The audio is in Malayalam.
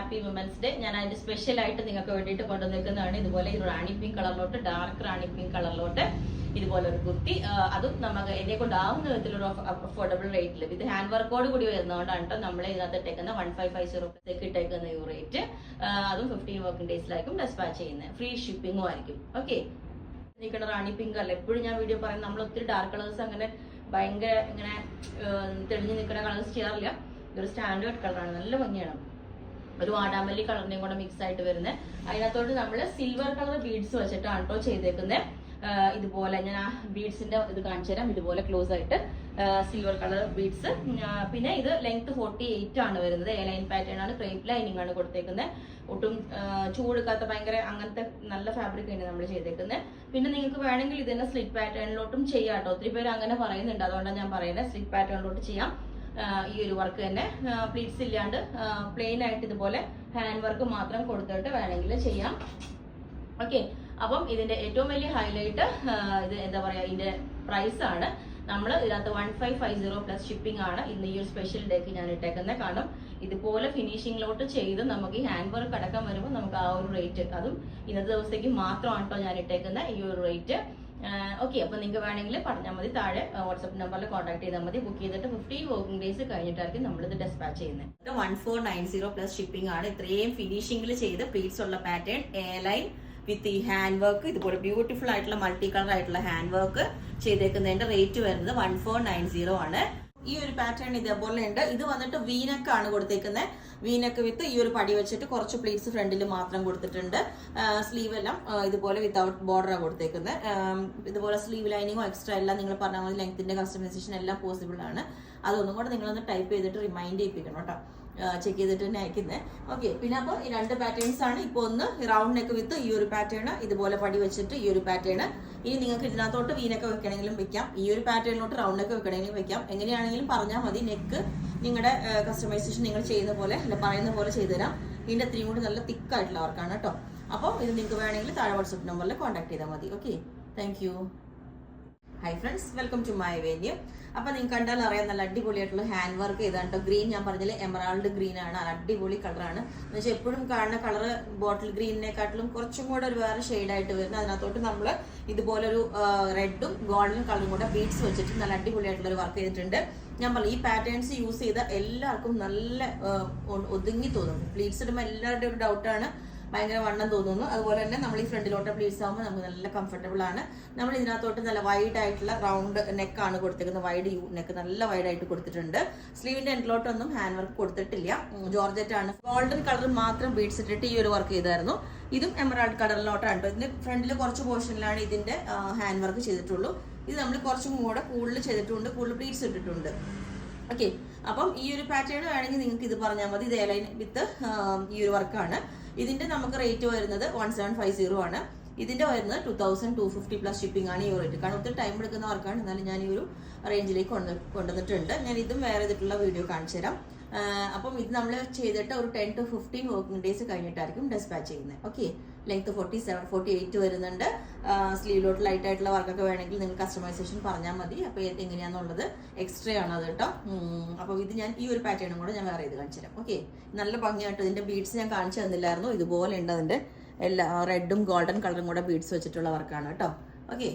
Happy women's day. ഞാൻ അതിന്റെ സ്പെഷ്യൽ ആയിട്ട് നിങ്ങൾക്ക് വേണ്ടിയിട്ട് കൊണ്ടുവന്നിരിക്കുന്നതാണ്. ഇതുപോലെ ഒരു റാണി പിങ്ക് കളറിലോട്ട്, ഡാർക്ക് റാണി പിങ്ക് കളറിലോട്ട് ഇതുപോലെ ഒരു കുർത്തി. അതും നമുക്ക് എന്നെ കൊണ്ടാവുന്ന വിധത്തിലൊരു അഫോർഡബിൾ റേറ്റിൽ ഇത് ഹാൻഡ് വർക്കോട് കൂടി വരുന്നതുകൊണ്ടാണ് കേട്ടോ നമ്മൾ ഇതിനകത്ത് ഇട്ടേക്കുന്ന 1550 ഇട്ടേക്കുന്ന ഈ റേറ്റ്. അതും 15 വർക്കിംഗ് ഡേയ്സിലായിരിക്കും ഡെസ്പാച്ച് ചെയ്യുന്നത്. ഫ്രീ ഷിപ്പിംഗും ആയിരിക്കും. ഓക്കെ, നിൽക്കുന്ന റാണി പിങ്ക് അല്ല, എപ്പോഴും ഞാൻ വീഡിയോ പറയുന്നത് നമ്മൾ ഒത്തിരി ഡാർക്ക് കളേഴ്സ് അങ്ങനെ ഭയങ്കര ഇങ്ങനെ തെളിഞ്ഞു നിൽക്കുന്ന കളേഴ്സ് ചെയ്യാറില്ല. ഇതൊരു സ്റ്റാൻഡേർഡ് കളറാണ്, നല്ല ഭംഗിയാണ്. ഒരു വാടാമല്ലി കളറിനെയും കൂടെ മിക്സ് ആയിട്ട് വരുന്നത്. അതിനകത്തോട്ട് നമ്മൾ സിൽവർ കളർ ബീഡ്സ് വെച്ചിട്ടാണ് കേട്ടോ ചെയ്തേക്കുന്നത്. ഇതുപോലെ ഞാൻ ആ ബീഡ്സിന്റെ ഇത് കാണിച്ചു തരാം. ഇതുപോലെ ക്ലോസ് ആയിട്ട് സിൽവർ കളർ ബീഡ്സ്. പിന്നെ ഇത് ലെങ്ത് 48 ആണ് വരുന്നത്. എ ലൈൻ പാറ്റേൺ ആണ്, ക്രേപ്പ് ലൈനിങ് ആണ് കൊടുത്തേക്കുന്നത്. ഒട്ടും ചൂടെടുക്കാത്ത ഭയങ്കര അങ്ങനത്തെ നല്ല ഫാബ്രിക് ആണ് നമ്മൾ ചെയ്തേക്കുന്നത്. പിന്നെ നിങ്ങൾക്ക് വേണമെങ്കിൽ ഇതിനെ സ്ലിറ്റ് പാറ്റേണിലോട്ടും ചെയ്യാം കേട്ടോ. ഒത്തിരി പേര് അങ്ങനെ പറയുന്നുണ്ട്, അതുകൊണ്ടാണ് ഞാൻ പറയുന്നത് സ്ലിറ്റ് പാറ്റേണിലോട്ട് ചെയ്യാം. ഈ ഒരു വർക്ക് തന്നെ പ്ലീറ്റ്സ് ഇല്ലാണ്ട് പ്ലെയിൻ ആയിട്ട് ഇതുപോലെ ഹാൻഡ് വർക്ക് മാത്രം കൊടുത്തിട്ട് വേണമെങ്കിൽ ചെയ്യാം. ഓക്കെ, അപ്പം ഇതിന്റെ ഏറ്റവും വലിയ ഹൈലൈറ്റ് ഇത് എന്താ പറയാ, ഇതിന്റെ പ്രൈസ് ആണ്. നമ്മൾ ഇതിനകത്ത് 1550 പ്ലസ് ഷിപ്പിംഗ് ആണ് ഇന്ന് ഈ ഒരു സ്പെഷ്യൽ ഡേക്ക് ഞാൻ ഇട്ടേക്കുന്നത്. കാരണം ഇതുപോലെ ഫിനിഷിങ്ങിലോട്ട് ചെയ്ത് നമുക്ക് ഈ ഹാൻഡ് വർക്ക് അടക്കം വരുമ്പോൾ നമുക്ക് ആ ഒരു റേറ്റ്, അതും ഇന്നത്തെ ദിവസത്തേക്ക് മാത്രമാണ് കേട്ടോ ഞാൻ ഇട്ടേക്കുന്നത് ഈ ഒരു റേറ്റ്. ഓക്കെ, അപ്പൊ നിങ്ങൾക്ക് വേണമെങ്കിൽ പറഞ്ഞാൽ മതി, താഴെ വാട്സ്ആപ്പ് നമ്പറിൽ കോൺടാക്ട് ചെയ്താൽ മതി. ബുക്ക് ചെയ്തിട്ട് 15 വർക്കിംഗ് ഡേയ്സ് കഴിഞ്ഞിട്ടായിരിക്കും നമ്മളിത് ഡെസ്പാച്ച് ചെയ്യുന്നത്. 1490 പ്ലസ് ഷിപ്പിംഗ് ആണ്. ഇത്രയും ഫിനിഷിംഗിൽ ചെയ്ത് പ്ലീറ്റ്സ് ഉള്ള പാറ്റേൺ, എ ലൈൻ വിത്ത് ഈ ഹാൻഡ് വർക്ക്, ഇതുപോലെ ബ്യൂട്ടിഫുൾ ആയിട്ടുള്ള മൾട്ടി കളർ ആയിട്ടുള്ള ഹാൻഡ് വർക്ക് ചെയ്തേക്കുന്നതിന്റെ റേറ്റ് വരുന്നത് 1490 ആണ്. ഈ ഒരു പാറ്റേൺ ഇതേപോലെ ഉണ്ട്. ഇത് വന്നിട്ട് വീനക്ക് ആണ് കൊടുത്തേക്കുന്നത്. വീനക്ക് വിത്ത് ഈ ഒരു പടി വെച്ചിട്ട് കുറച്ച് പ്ലീറ്റ്സ് ഫ്രണ്ടിൽ മാത്രം കൊടുത്തിട്ടുണ്ട്. സ്ലീവ് എല്ലാം ഇതുപോലെ വിത്തൗട്ട് ബോർഡറാണ് കൊടുത്തേക്കുന്നത്. ഇതുപോലെ സ്ലീവ് ലൈനിങ്ങോ എക്സ്ട്രാ എല്ലാം നിങ്ങൾ പറഞ്ഞ പോലെ ലെങ്ത്തിന്റെ കസ്റ്റമൈസേഷൻ എല്ലാം പോസിബിൾ ആണ്. അതൊന്നും കൂടെ നിങ്ങളൊന്ന് ടൈപ്പ് ചെയ്തിട്ട് റിമൈൻഡ് ചെയ്യിപ്പിക്കണം കേട്ടോ, ചെക്ക് ചെയ്തിട്ട് തന്നെ അയക്കുന്നത്. ഓക്കെ, പിന്നെ അപ്പോൾ ഈ രണ്ട് പാറ്റേൺസ് ആണ്. ഇപ്പോൾ ഒന്ന് റൗണ്ട് നെക്ക് വിത്ത് ഈ ഒരു പാറ്റേൺ, ഇതുപോലെ പടി വെച്ചിട്ട് ഈ ഒരു പാറ്റേൺ. ഇനി നിങ്ങൾക്ക് ഇതിനകത്തോട്ട് വീനൊക്കെ വെക്കണമെങ്കിലും വെക്കാം, ഈ ഒരു പാറ്റേണിലോട്ട് റൗണ്ട് നെക്ക് വെക്കണമെങ്കിലും വെക്കാം. എങ്ങനെയാണെങ്കിലും പറഞ്ഞാൽ മതി. നെക്ക് നിങ്ങളുടെ കസ്റ്റമൈസേഷൻ നിങ്ങൾ ചെയ്യുന്ന പോലെ അല്ല, പറയുന്ന പോലെ ചെയ്തുതരാം. ഇതിന്റെ അത്രയും കൂടി നല്ല തിക്കായിട്ടുള്ള വർക്കാണ് കേട്ടോ. അപ്പോൾ ഇത് നിങ്ങൾക്ക് വേണമെങ്കിൽ താഴെ വാട്സ്ആപ്പ് നമ്പറിൽ കോൺടാക്ട് ചെയ്താൽ മതി. Okay, thank you. Hi friends, welcome to my venue. അപ്പൊ നിങ്ങൾക്ക് കണ്ടാൽ അറിയാം, നല്ല അടിപൊളിയായിട്ടുള്ള ഹാൻഡ് വർക്ക് ചെയ്താണ് കേട്ടോ. ഗ്രീൻ ഞാൻ പറഞ്ഞില്ല, എമറാൾഡ് ഗ്രീൻ ആണ്. അടിപൊളി കളറാണ്. എന്ന് വെച്ചാൽ എപ്പോഴും കാണുന്ന കളർ ബോട്ടിൽ ഗ്രീനിനെക്കാട്ടിലും കുറച്ചും കൂടെ ഒരു വേറെ ഷെയ്ഡായിട്ട് വരുന്നത്. അതിനകത്തോട്ട് നമ്മൾ ഇതുപോലെ ഒരു റെഡും ഗോൾഡൻ കളറും കൂടെ ബീഡ്സ് വെച്ചിട്ട് നല്ല അടിപൊളിയായിട്ടുള്ള ഒരു വർക്ക് ചെയ്തിട്ടുണ്ട്. ഞാൻ പറഞ്ഞു, ഈ പാറ്റേൺസ് യൂസ് ചെയ്ത എല്ലാവർക്കും നല്ല ഒതുങ്ങി തോന്നും. പ്ലീറ്റ്സ് ഇടുമ്പോൾ എല്ലാവരുടെയും ഒരു ഡൗട്ടാണ്, ഭയങ്കര വണ്ണം തോന്നുന്നു. അതുപോലെ തന്നെ നമ്മൾ ഈ ഫ്രണ്ടിലോട്ട് പ്ലീറ്റ്സ് ആകുമ്പോൾ നമുക്ക് നല്ല കംഫർട്ടബിൾ ആണ്. നമ്മൾ ഇതിനകത്തോട്ട് നല്ല വൈഡ് ആയിട്ടുള്ള റൗണ്ട് നെക്കാണ് കൊടുത്തിരിക്കുന്നത്. വൈഡ് നെക്ക് നല്ല വൈഡ് ആയിട്ട് കൊടുത്തിട്ടുണ്ട്. സ്ലീവിന്റെ എൻഡിലോട്ടൊന്നും ഹാൻഡ് വർക്ക് കൊടുത്തിട്ടില്ല. ജോർജറ്റ് ആണ്. ഗോൾഡൻ കളർ മാത്രം ബീഡ്സ് ഇട്ടിട്ട് ഈ ഒരു വർക്ക് ചെയ്തായിരുന്നു. ഇതും എമറാൾഡ് കളറിലോട്ടാണ്. ഇതിന്റെ ഫ്രണ്ടിൽ കുറച്ച് പോർഷനിലാണ് ഇതിന്റെ ഹാൻഡ് വർക്ക് ചെയ്തിട്ടുള്ളൂ. ഇത് നമ്മൾ കുറച്ചും കൂടെ കൂടുതൽ ചെയ്തിട്ടുണ്ട്, കൂടുതൽ ബീഡ്സ് ഇട്ടിട്ടുണ്ട്. ഓക്കെ, അപ്പം ഈ ഒരു പാറ്റേൺ വേണമെങ്കിൽ നിങ്ങൾക്ക് ഇത് പറഞ്ഞാൽ മതി. ഇത് എലൈൻ വിത്ത് ഈ ഒരു വർക്കാണ്. ഇതിന്റെ നമുക്ക് റേറ്റ് വരുന്നത് 1750 ആണ്. ഇതിന്റെ വരുന്നത് 2250 പ്ലസ് ഷിപ്പിംഗ് ആണ് ഈ റേറ്റ്. കാരണം ഒത്തിരി ടൈം എടുക്കുന്ന വർക്കാണ്, എന്നാലും ഞാൻ ഈ ഒരു റേഞ്ചിലേക്ക് കൊണ്ടുവന്നിട്ടുണ്ട്. ഞാൻ ഇതും വേറെ ചെയ്തിട്ടുള്ള വീഡിയോ കാണിച്ചു തരാം. അപ്പം ഇത് നമ്മൾ ചെയ്തിട്ട് ഒരു 10 to 15 വർക്കിംഗ് ഡേയ്സ് കഴിഞ്ഞിട്ടായിരിക്കും ഡെസ്പാച്ച് ചെയ്യുന്നത്. ഓക്കെ, ലെങ്ത് 48 വരുന്നുണ്ട്. സ്ലീവിലോട്ട് ലൈറ്റ് ആയിട്ടുള്ള വർക്കൊക്കെ വേണമെങ്കിൽ നിങ്ങൾ കസ്റ്റമൈസേഷൻ പറഞ്ഞാൽ മതി. അപ്പോൾ എങ്ങനെയാണെന്നുള്ളത് എക്സ്ട്രാ ആണ് അത് കേട്ടോ. അപ്പോൾ ഇത് ഞാൻ ഈ ഒരു പാറ്റേണും കൂടെ ഞാൻ വേറെ ഇത് കാണിച്ചു തരാം. ഓക്കെ, നല്ല ഭംഗിയായിട്ട് ഇതിന്റെ ബീഡ്സ് ഞാൻ കാണിച്ചു തന്നില്ലായിരുന്നു. ഇതുപോലെ ഉണ്ട് അതിന്റെ എല്ലാ റെഡും ഗോൾഡൻ കളറും കൂടെ ബീഡ്സ് വെച്ചിട്ടുള്ള വർക്കാണ് കേട്ടോ. ഓക്കെ.